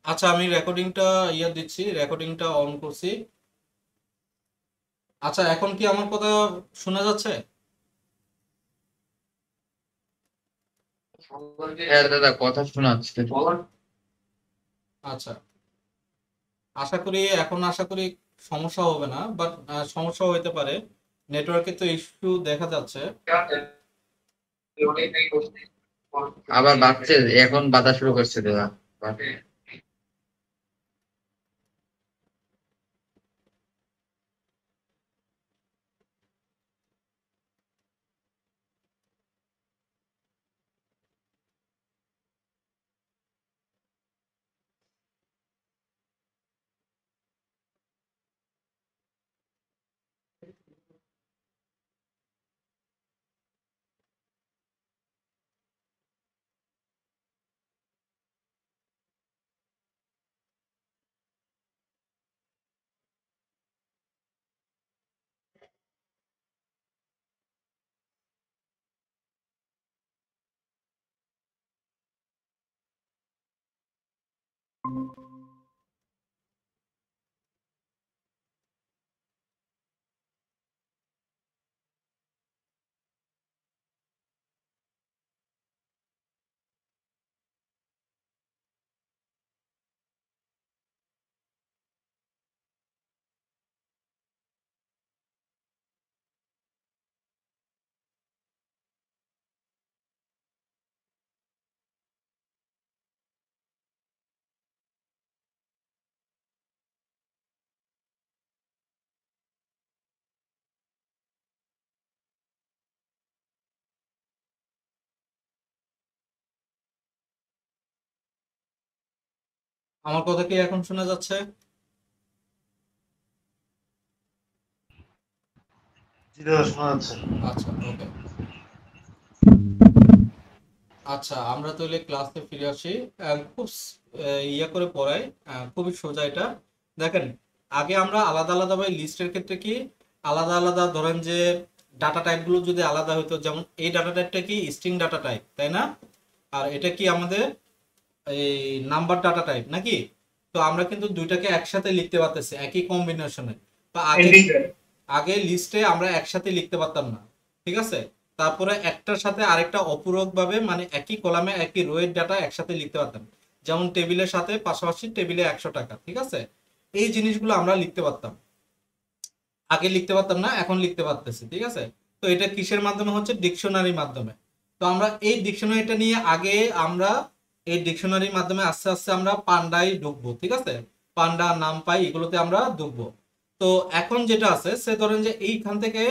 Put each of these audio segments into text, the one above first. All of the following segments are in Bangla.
আচ্ছা, আমি রেকর্ডিংটা দিচ্ছি, রেকর্ডিংটা অন করছি। আচ্ছা, এখন কি আমার কথা শোনা যাচ্ছে? হ্যাঁ দাদা, কথা শোনাচ্ছে। আচ্ছা, আশা করি সমস্যা হবে না, বাট সমস্যা হইতে পারে। নেটওয়ার্কে তো ইস্যু দেখা যাচ্ছে। আবার বাজছে, এখন বাধা শুরু করছে দাদা। আমার কথা কি এখন শোনা যাচ্ছে? জি দাদা, শোনা যাচ্ছে। আচ্ছা, ওকে। আচ্ছা, আমরা তাহলে ক্লাসে ফিরে আসি। খুব করে পড়াই। খুবই সোজা এটা। দেখেন, আগে আমরা আলাদা আলাদা ভাবে লিস্টের ক্ষেত্রে কি আলাদা আলাদা ধরেন যে ডাটা টাইপগুলো যদি আলাদা হতো, যেমন এই ডাটা টাইপটা কি স্ট্রিং ডাটা টাইপ, তাই না? আর এটা কি আমাদের এই নাম্বার ডাটা টাইপ নাকি? তো আমরা কিন্তু দুইটাকে একসাথে লিখতে পারতেছি একই কম্বিনেশনে। তো আগে ইন্টিজার। আগে লিস্টে আমরা একসাথে লিখতে পারতাম না। ঠিক আছে? তারপরে একটার সাথে আরেকটা অপূরক ভাবে, মানে একই কলামে একই রোয়ের ডাটা একসাথে লিখতে পারতাম। যেমন টেবিলের সাথে পাশাপাশি টেবিলে 100 টাকা, ঠিক আছে? এই জিনিসগুলো আমরা লিখতে পারতাম। আগে লিখতে পারতাম না, এখন লিখতে পারতেছি, ঠিক আছে? তো এটা কিসের মাধ্যমে হচ্ছে? ডিকশনারির মাধ্যমে। তো আমরা এই ডিকশনারিটা নিয়ে আগে আমরা এই ডিকশনারির মাধ্যমে আস্তে আস্তে আমরা পান্ডায় ঢুকবো, ঠিক আছে? পান্ডা, নামপাই, এগুলোতে আমরা ঢুকবো। তো এখন যেটা আছে সে ধরেন যে এইখান থেকে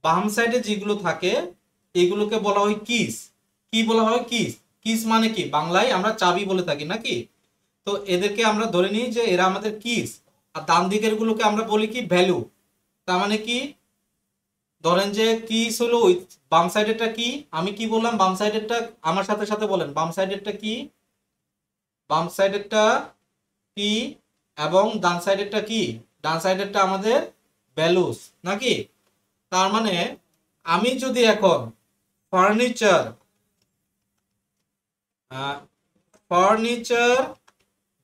বাম সাইডে যেগুলো থাকে এগুলোকে বলা হয় কিস। কি বলা হয়? কিস। কিস মানে কি বাংলায় আমরা চাবি বলে থাকি নাকি? তো এদেরকে আমরা ধরে নিই যে এরা আমাদের কিস। আর ডান দিকের গুলোকে আমরা বলি কি ভ্যালু। তার মানে কি, ধরেন যে কিস হলো ওই বাম সাইডেরটা কি, আমি কি বললাম বাম সাইডেরটা, আমার সাথে সাথে বলেন বাম সাইডেরটা কি। বাম সাইডেরটা কি এবং ডান সাইডেরটা কি? ডান সাইডেরটা আমাদের ভ্যালুস নাকি? তার মানে আমি যদি এখন ফার্নিচার ফার্নিচার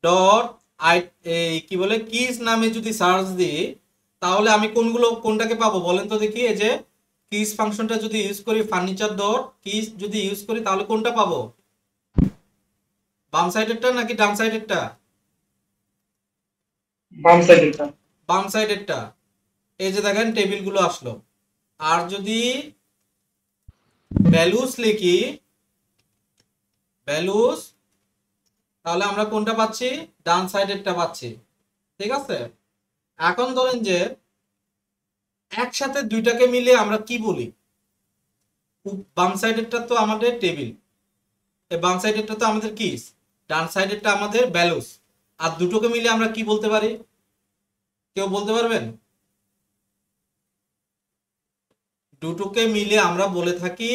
ডট আই এই কি বলে কিস নামে যদি সার্চ দিই, তাহলে আমি কোনটাকে পাবো বলেন তো দেখি। এই যে কিস ফাংশনটা যদি ইউজ করি, ফার্নিচার ডট কিস যদি ইউজ করি, তাহলে কোনটা পাবো? বাম সাইডেরটা নাকি ডান সাইডেরটা? বাম সাইডেরটা। বাম সাইডেরটা। এই যে দেখেন টেবিলগুলো আসলো। আর যদি ভ্যালুস লিখি, ভ্যালুস, তাহলে আমরা কোনটা পাচ্ছি? ডান সাইডেরটা পাচ্ছি, ঠিক আছে? এখন ধরেন যে একসাথে দুইটাকে মিলে আমরা কি বলি? বাম সাইডেরটা তো আমাদের টেবিল, বাম সাইডেরটা তো আমাদের কিস, ডান সাইডেরটা আমাদের ভ্যালুস। আর দুটোকে মিলে আমরা কি বলতে পারি? কেউ বলতে পারবেন? দুটোকে মিলে আমরা বলে থাকি,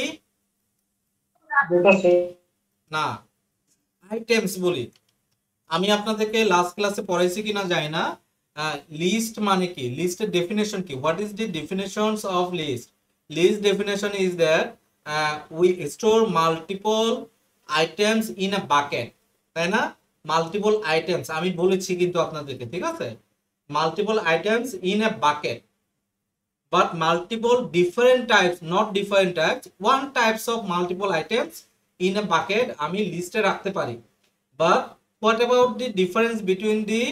ডেটা সেট। না, আইটেমস বলি। আমি আপনাদেরকে লাস্ট ক্লাসে পড়াইছি কিনা জানি না। লিস্ট মানে কি, লিস্টের ডেফিনেশন কি, what is the definitions of list? List definition is that we store multiple items in a bucket, তাই না? মাল্টিপল আইটেমস আমি বলেছি কিন্তু আপনাদেরকে, ঠিক আছে, multiple items in a bucket, but multiple different types, not different types, one types of multiple items in a bucket আমি লিস্টে রাখতে পারি। But what about the difference between the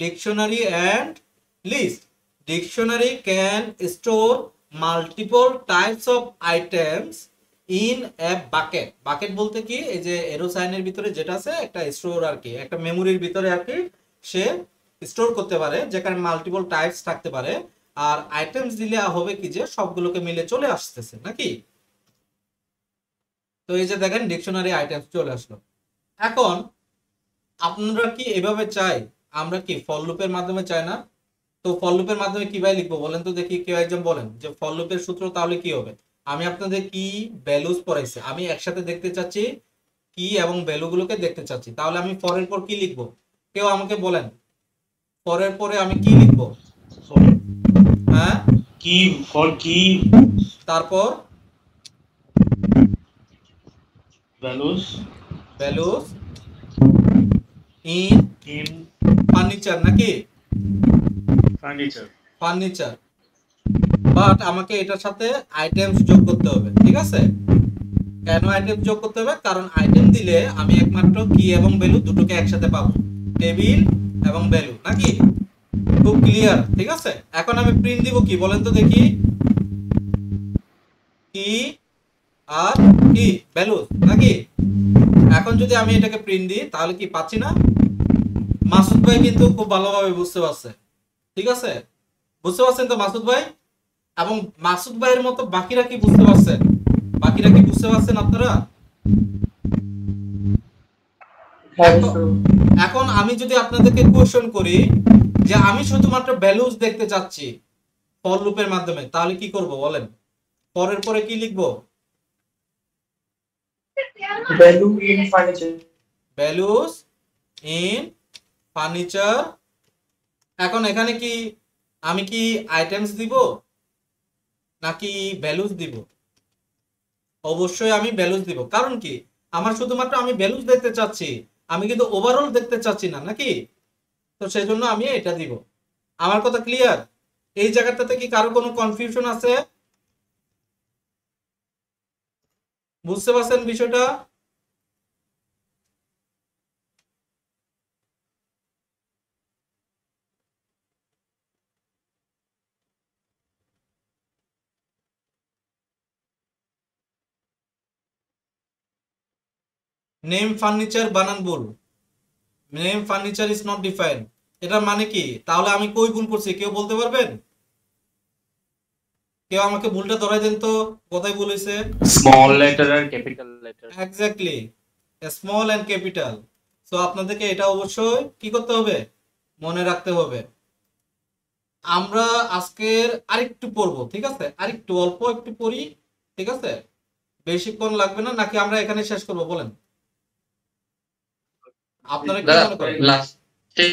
dictionary and list? Dictionary can store multiple types of items in a bucket. Bucket বলতে কি, এই যে এরো সাইনের ভিতরে যেটা আছে একটা স্টোর আর কি, একটা মেমোরির ভিতরে আর কি সে স্টোর করতে পারে, যেখানে মাল্টিপল টাইপস থাকতে পারে। আর আইটেমস দিলে হবে কি যে সবগুলোকে মিলে চলে আসতেছে নাকি। তো এই যে দেখেন ডিকশনারি আইটেমস চলে আসলো। এখন আপনারা কি এভাবে চাই, আমরা কি ফর লুপের মাধ্যমে চাই না? তো ফর লুপের মাধ্যমে কিভাবে লিখবো বলেন তো দেখি, কেউ একজন বলেন যে ফর লুপের সূত্র তাহলে কি হবে। আমি আপনাদের কি ভ্যালুস পড়াইছি, আমি একসাথে দেখতে চাচ্ছি কি এবং ভ্যালু গুলোকে দেখতে চাচ্ছি, তাহলে আমি ফরের পর কি লিখবো কেউ আমাকে বলেন, ফরের পরে আমি কি লিখবো? হ্যাঁ, কি ফর কি তারপর values values in in furniture নাকি, ফার্নিচার। ফার্নিচার, বাট আমাকে এটার সাথে আইটেমস যোগ করতে হবে, ঠিক আছে। কেন আইটেম যোগ করতে হবে? কারণ আইটেম দিলে আমি একমাত্র কি এবং ভ্যালু দুটোকে একসাথে পাবো, টেবিল এবং ভ্যালু নাকি। খুব ক্লিয়ার, ঠিক আছে। এখন আমি প্রিন্ট দিব কি বলেন তো দেখি, কি আর কি ভ্যালু নাকি। এখন যদি আমি এটাকে প্রিন্ট দিই তাহলে কি পাচ্ছি না? মাসুদ ভাই কিন্তু খুব ভালোভাবে বুঝতে পারছে, ঠিক আছে, বুঝতে পারছেন তো মাসুদ ভাই? এবং মাসুদ ভাইয়ের মতো বাকিরা কি বুঝতে পারছেন? বাকিরা কি বুঝতে পারছেন আপনারা? এখন আমি যদি আপনাদেরকে কোয়েশ্চন করি যে আমি শুধুমাত্র ভ্যালুস দেখতে চাচ্ছি ফর লুপের মাধ্যমে, তাহলে কি করব বলেন? পরের পরে কি লিখবো? Value in furniture. Values in furniture. এখন এখানে কি আমি কি আইটেমস দিব নাকি ভ্যালুস দিব? অবশ্যই আমি ভ্যালুস দিব, কারণ কি আমার শুধুমাত্র আমি ভ্যালুস দেখতে চাচ্ছি, আমি কিন্তু ওভারঅল দেখতে চাচ্ছি না নাকি। তো সেই জন্য আমি এটা দিব। আমার কথা ক্লিয়ার? এই জায়গাটাতে কি কারো কোনো কনফিউশন আছে? বুঝতে পারছেন বিষয়টা? নেম ফার্নিচার বানান ভুল, name furniture is not defined, এটা মানে কি? তাহলে আমি কই ভুল করছি কেউ বলতে পারবেন? কেউ আমাকে ভুলটা ধরাই দেন তো, কোথায় ভুল হয়েছে? স্মল লেটার আর capital letter. Exactly, small and capital. So আপনাদেরকে এটা অবশ্যই কি করতে হবে, মনে রাখতে হবে। আমরা আজকের আরেকটু পড়বো, ঠিক আছে, আরেকটু অল্প একটু পড়ি, ঠিক আছে, বেশিক্ষণ লাগবে না, নাকি আমরা এখানে শেষ করবো বলেন? আপনারা কি মনে করেন? লাস্টে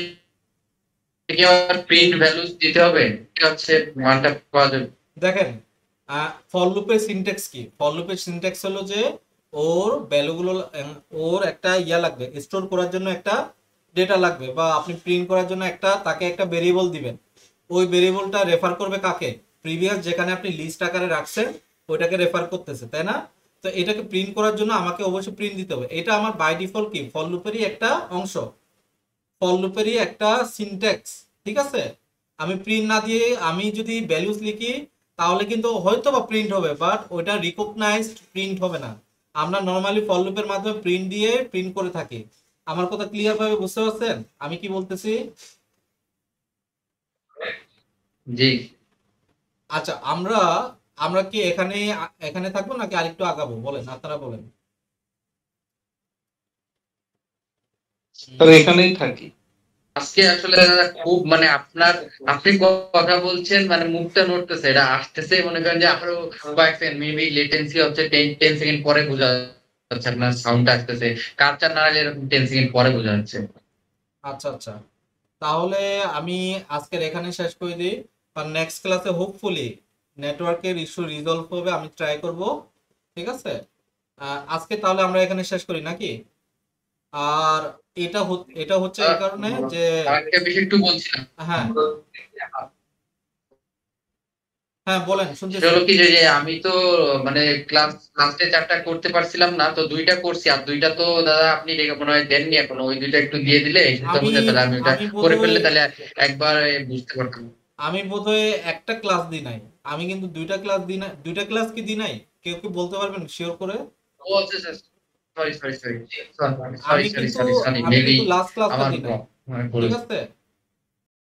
কি আবার প্রিন্ট ভ্যালুস দিতে হবে? কি হচ্ছে মানটা পাওয়া যাবে? দেখেন ফর লুপের সিনট্যাক্স কি, ফর লুপের সিনট্যাক্স হলো যে ওর ভ্যালুগুলো, ওর একটা ইয়া লাগবে, স্টোর করার জন্য একটা ডেটা লাগবে, বা আপনি প্রিন্ট করার জন্য একটা তাকে একটা ভেরিয়েবল দিবেন। ওই ভেরিয়েবলটা রেফার করবে কাকে? প্রিভিয়াস যেখানে আপনি লিস্ট আকারে রাখছেন ওইটাকে রেফার করতেছে, তাই না? তো এটাকে প্রিন্ট করার জন্য আমাকে অবশ্যই প্রিন্ট দিতে হবে। এটা আমার বাই ডিফল্ট কি ফর লুপেরই একটা অংশ, ফর লুপেরই একটা সিনট্যাক্স, ঠিক আছে। আমি প্রিন্ট না দিয়ে আমি যদি ভ্যালুস লিখি তাহলে কিন্তু হয়তো বা প্রিন্ট হবে, বাট ওইটা রিকগনাইজড প্রিন্ট হবে না। আমরা নরমালি ফর লুপের মাধ্যমে প্রিন্ট দিয়ে প্রিন্ট করে থাকি। আমার কথা ক্লিয়ার ভাবে বুঝতে পারছেন আমি কি বলতেছি? জি। আচ্ছা, আমরা আমরা কি এখানে এখানে থাকবো নাকি আরেকটু আগাবো বলেন, আপনারা বলেন। তবে এখানেই থাকি। আজকে আসলে দাদা খুব মানে আপনি কথা বলছেন মানে মুখটা নড়তেছে, এটা আসতেছে মনে করেন যে আরো কয়েক সেকেন্ড, মেবি লেটেন্সি হচ্ছে 10 সেকেন্ড পরে বোঝা যাচ্ছে আপনার সাউন্ডটা আসতেছে। কালচার না হলে এরকম 10 সেকেন্ড পরে বোঝা যাচ্ছে। আচ্ছা আচ্ছা, তাহলে আমি আজকের এখানে শেষ করে দিই। আর নেক্সট ক্লাসে হোপফুলি নেটওয়ার্কের ইস্যু রিজলভ হবে, আমি ট্রাই করব, ঠিক আছে। আজকে তাহলে আমরা এখানে শেষ করি নাকি? আর এটা হচ্ছে এই কারণে যে আরেকটা বিষয় একটু বলছিলাম, হ্যাঁ হ্যাঁ বলেন, শুনতেছি। সেটা হলো কি যে আমি তো মানে ক্লাস লাস্টে 4টা করতে পারছিলাম না, তো 2টা করছি, আর 2টা তো দাদা আপনি মনে হয় দেননি এখনো, ওই 2টা একটু দিয়ে দিলে সুবিধা আমি হতো, তাহলে আমি ওটা আমি করে বোধহয় ফেললে তাহলে একবার বুঝতে পারতাম। আমি বোধহয় একটা ক্লাস দিই নাই। আমি কিন্তু দুইটা ক্লাস দিই না, দুইটা ক্লাস কি দিই নাই? কেউ কি বলতে পারবেন শিওর করে? ও আচ্ছা আচ্ছা, সরি সরি সরি সরি আমি সরি সরি কিন্তু সরি সরি আমি মেবি কিন্তু লাস্ট ক্লাসটা আমার দিই নাই, ভুল ঠিক হয়েছে। আছে?